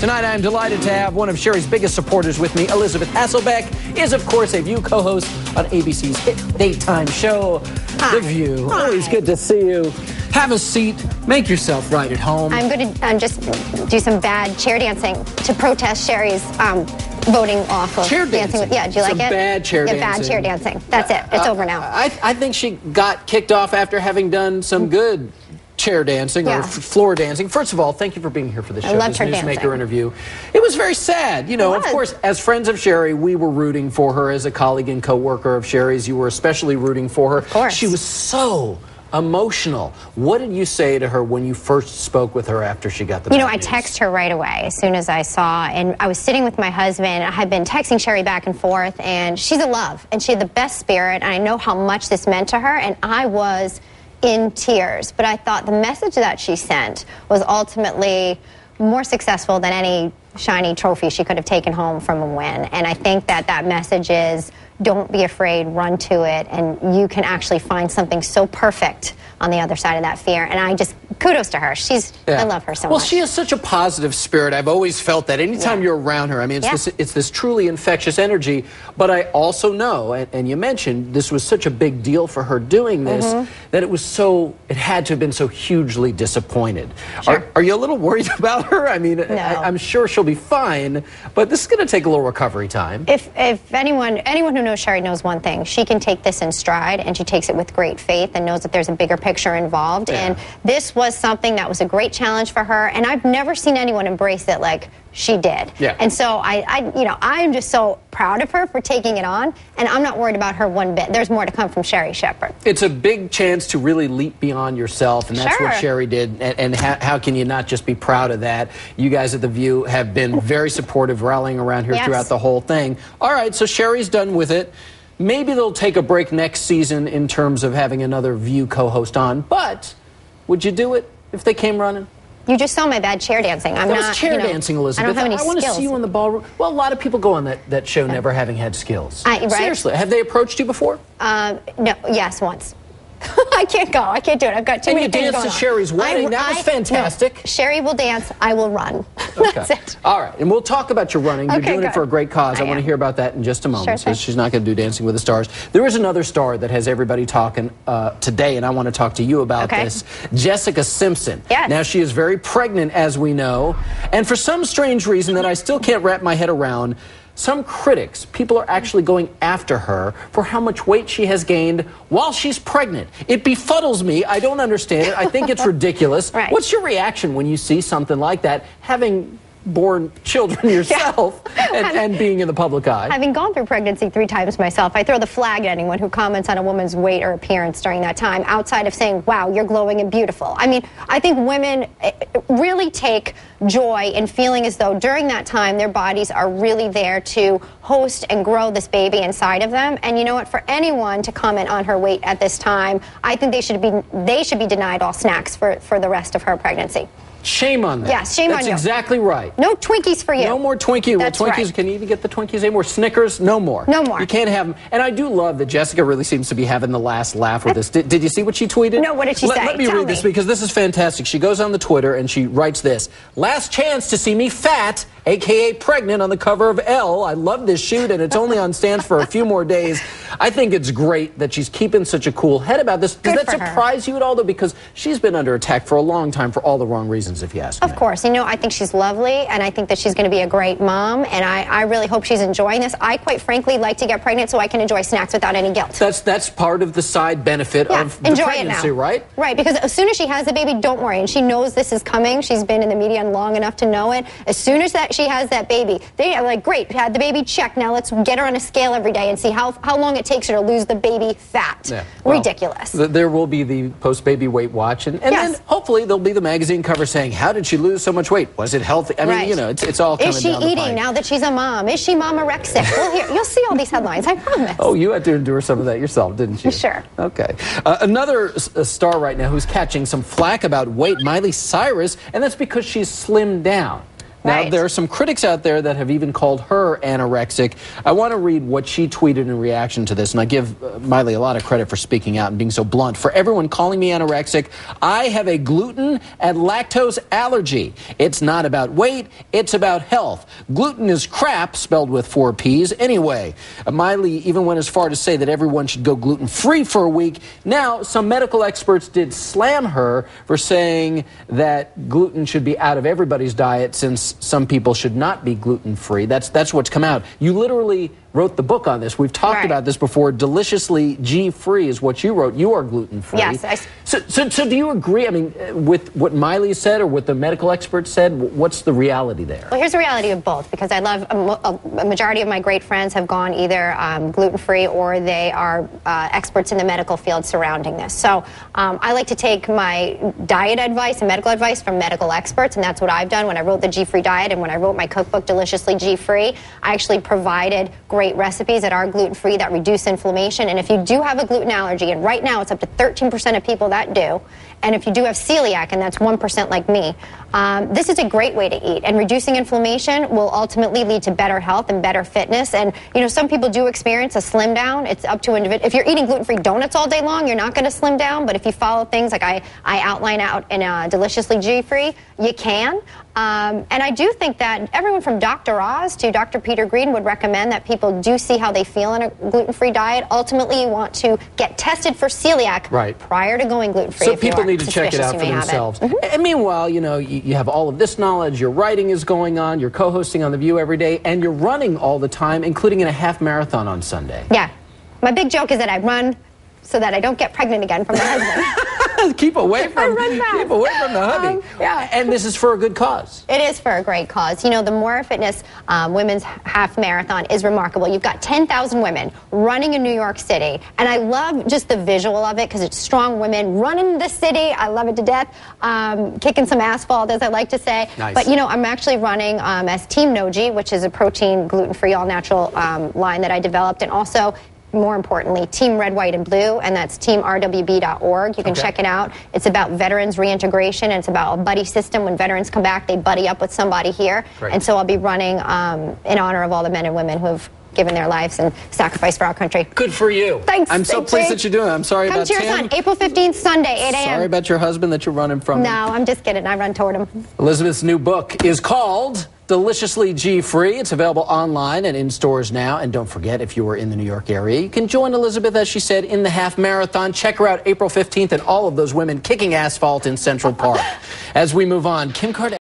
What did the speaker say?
Tonight, I'm delighted to have one of Sherry's biggest supporters with me. Elisabeth Hasselbeck is, of course, a View co-host on ABC's hit daytime show, Hi. The View. Hi. Always good to see you. Have a seat. Make yourself right at home. I'm going to just do some bad chair dancing to protest Sherry's voting off of chair dancing. Yeah, do you like it? Bad chair dancing. Bad chair dancing. That's it. It's over now. I think she got kicked off after having done some good chair dancing or floor dancing. First of all, thank you for being here for the show. I loved her Newsmaker dancing. interview. It was very sad. You know, of course, as friends of Sherry, we were rooting for her. As a colleague and co-worker of Sherry's, you were especially rooting for her. Of course. She was so emotional. What did you say to her when you first spoke with her after she got the You know, I news? texted her right away as soon as I saw, and I was sitting with my husband. I had been texting Sherry back and forth, and she's a love, and she had the best spirit, and I know how much this meant to her, and I was in tears. But I thought the message that she sent was ultimately more successful than any shiny trophy she could have taken home from a win. And I think that that message is, don't be afraid, run to it, and you can actually find something so perfect on the other side of that fear. And I just, kudos to her. I love her so much. Well, she has such a positive spirit. I've always felt that anytime you're around her. I mean, it's this truly infectious energy. But I also know, and you mentioned, this was such a big deal for her doing this, that it had to have been so hugly disappointed. Sure. Are you a little worried about her? I mean, No. I'm sure she'll be fine, but this is going to take a little recovery time. If anyone who knows Sherry knows one thing, she can take this in stride, and she takes it with great faith and knows that there's a bigger picture involved. Yeah. And this was something that was a great challenge for her, and I've never seen anyone embrace it like she did. Yeah. And so I'm just so proud of her for taking it on, and I'm not worried about her one bit. There's more to come from Sherry Shepherd. It's a big chance to really leap beyond yourself, and that's what Sure. Sherry did. And how can you not just be proud of that? You guys at The View have been very supportive, rallying around here throughout the whole thing. All right, so Sherry's done with it. Maybe they'll take a break next season in terms of having another View co-host on, but would you do it if they came running? You just saw my bad chair dancing. That was chair dancing, Elizabeth. I don't have any I want to skills. see you in the ballroom. Well, a lot of people go on that show never having had skills. Right? Seriously, have they approached you before? No, yes, once. I can't go. I can't do it. I've got too many things going on. And you danced at Sherry's wedding. That was fantastic. No, Sherry will dance. I will run. Okay. That's it. All right, and we'll talk about your running. You're doing it for a great cause. I want to hear about that in just a moment. Sure thing. She's not going to do Dancing with the Stars. There is another star that has everybody talking today, and I want to talk to you about this. Jessica Simpson. Yes. Now, she is very pregnant, as we know, and for some strange reason that I still can't wrap my head around, some critics, people are actually going after her for how much weight she has gained while she's pregnant. It befuddles me. I don't understand it. I think it's ridiculous. Right. What's your reaction when you see something like that, having born children yourself and being in the public eye? Having gone through pregnancy 3 times myself, I throw the flag at anyone who comments on a woman's weight or appearance during that time, outside of saying, wow, you're glowing and beautiful. I mean, I think women really take joy in feeling as though during that time their bodies are really there to host and grow this baby inside of them. And you know what, for anyone to comment on her weight at this time, I think they should be denied all snacks for the rest of her pregnancy. Shame on them. Yes, shame on you. That's exactly right. No Twinkies for you. No more Twinkies. That's Twinkies, right. can you even get the Twinkies anymore? Snickers? No more. No more. You can't have them. And I do love that Jessica really seems to be having the last laugh with this. Did you see what she tweeted? No, what did she say? Let me read this because this is fantastic. She goes on the Twitter and she writes this. Last chance to see me fat, a.k.a. pregnant, on the cover of Elle. I love this shoot, and it's only on stands for a few more days. I think it's great that she's keeping such a cool head about this. Does that surprise you at all, though? Because she's been under attack for a long time for all the wrong reasons, if you ask me. Of course. You know, I think she's lovely, and I think that she's going to be a great mom, and I really hope she's enjoying this. I, quite frankly, like to get pregnant so I can enjoy snacks without any guilt. That's part of the side benefit of the pregnancy, right? Right, because as soon as she has the baby, don't worry, and she knows this is coming. She's been in the media long enough to know it. As soon as she has that baby, they are like, great, had the baby, check. Now let's get her on a scale every day and see how long it takes her to lose the baby fat. Yeah, well, ridiculous. There will be the post-baby weight watch, and then hopefully there'll be the magazine cover saying, how did she lose so much weight? Was it healthy? I mean, you know, it's all coming down the pipe. Is she eating now that she's a mom? Is she mama-rexic? Well, you'll see all these headlines, I promise. Oh, you had to endure some of that yourself, didn't you? Sure. Okay. Another star right now who's catching some flack about weight, Miley Cyrus, and that's because she's slimmed down. Now, Right. there are some critics out there that have even called her anorexic. I want to read what she tweeted in reaction to this, and I give Miley a lot of credit for speaking out and being so blunt. For everyone calling me anorexic, I have a gluten and lactose allergy. It's not about weight, it's about health. Gluten is crap, spelled with 4 P's. Anyway, Miley even went as far to say that everyone should go gluten-free for a week. Now, some medical experts did slam her for saying that gluten should be out of everybody's diet since some people should not be gluten-free. That's what's come out. You literally wrote the book on this. We've talked about this before. Deliciously G-free is what you wrote. You are gluten-free. Yes. So do you agree, I mean, with what Miley said or what the medical experts said? What's the reality there? Well, here's the reality of both, because I love a majority of my great friends have gone either gluten-free or they are experts in the medical field surrounding this. So I like to take my diet advice and medical advice from medical experts, and that's what I've done when I wrote the G-free diet and when I wrote my cookbook, Deliciously G-free. I actually provided great recipes that are gluten-free that reduce inflammation. And if you do have a gluten allergy, and right now it's up to 13% of people that do, and if you do have celiac, and that's 1% like me, this is a great way to eat. And reducing inflammation will ultimately lead to better health and better fitness. And, you know, some people do experience a slim down. It's up to individual. If you're eating gluten-free donuts all day long, you're not going to slim down. But if you follow things like I outline out in Deliciously G-free, you can. And I do think that everyone from Dr. Oz to Dr. Peter Green would recommend that people do see how they feel in a gluten-free diet. Ultimately, you want to get tested for celiac prior to going gluten-free. So people need to check it out for themselves. And meanwhile, you know, you have all of this knowledge, your writing is going on, you're co-hosting on The View every day, and you're running all the time, including in a half marathon on Sunday. Yeah. My big joke is that I run so that I don't get pregnant again from my husband. Keep away from the hubby. Yeah. And this is for a good cause. It is for a great cause. You know, the More+Fitness women's half marathon is remarkable. You've got 10,000 women running in New York City, and I love just the visual of it because it's strong women running the city. I love it to death. Kicking some asphalt, as I like to say. Nice. But, you know, I'm actually running as Team Noji, which is a protein, gluten-free, all-natural line that I developed, and also, more importantly, Team Red, White, and Blue, and that's teamrwb.org. You can check it out. It's about veterans reintegration, and it's about a buddy system. When veterans come back, they buddy up with somebody here. Great. And so I'll be running in honor of all the men and women who have given their lives and sacrificed for our country. Good for you. Thanks. I'm so pleased that you're doing it. I'm sorry about Tim. Come cheers on April 15th, Sunday, 8 a.m. Sorry about your husband that you're running from. No, I'm just kidding. I run toward him. Elisabeth's new book is called Deliciously G-free. It's available online and in stores now. And don't forget, if you were in the New York area, you can join Elisabeth, as she said, in the half marathon. Check her out April 15th and all of those women kicking asphalt in Central Park. As we move on, Kim Kardashian.